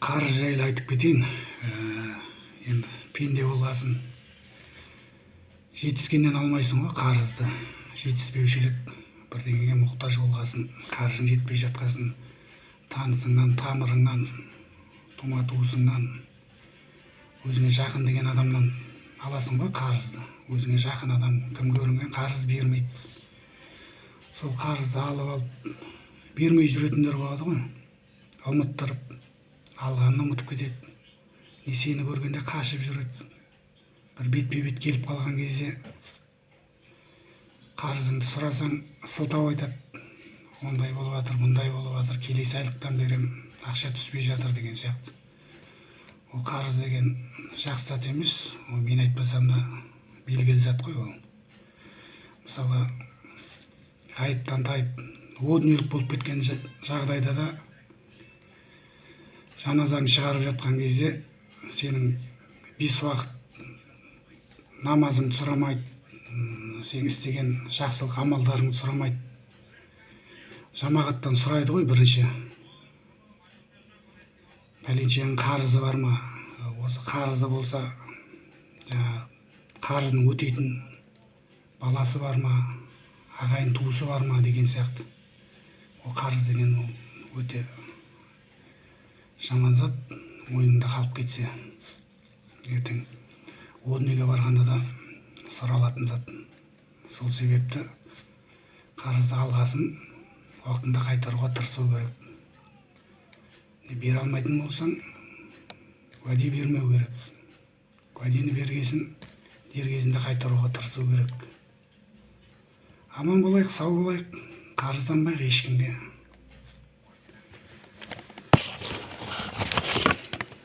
Қарыз жайлы айтып кетейін. Енді пенде болғасын, жетіскеннен алмайсың ғой қарызды. Жетіспеушілік, бірдеңеге мұқтаж болғасын, қаржың жетпей жатқасын, танысыңнан, тамырыңнан, тума-туысыңнан, өзіңе жақын деген адамнан аласың ғой қарызды. Өзіңе жақын адам кім көрінген қарыз бермейді. Сол қарызды алып бермей жүретіндер болады ғой. Ұмыттырып, алғанын ұмытып кетеді. Несиені көргенде қашып жүреді. Бір бетпе-бет келіп қалған кезде қарызыңды сұрасаң, сылтау айтады. Ондай болып жатыр, мұндай болып жатыр, келесі айлықтан берем, ақша түспей жатыр деген сияқты. Ол қарыз деген жақсы зат емес. Ол мен айтпасам да белгілі зат қой ол. Мысалы, ғайыптан тайып, о дүниелік болып кеткен жағдайда да жаназаңды шығарып жатқан кезде сенің 5 уақыт намазыңды сұрамайды, сен істеген жақсылық амалдарыңды сұрамайды. Жамағаттан сұрайды ғой бірінші. Пәленшенің қарызы бар ма? Осы қарызы болса, қарызын өтейтін баласы бар ма? Ағайын туысы бар ма деген сияқты. Ол қарыз деген ол өте жаман зат, мойныңда қалып кетсе, ертең о дүниеге барғанда да сұралатын зат. Сол себепті қарызды алғасын уақытында қайтаруға тырысу керек. Бере алмайтын болсаң, уәде бермеу керек. Уәдені бергесін дер кезінде қайтаруға тырысу керек. Аман болайық, сау болайық, қарызданбайық ешкімге.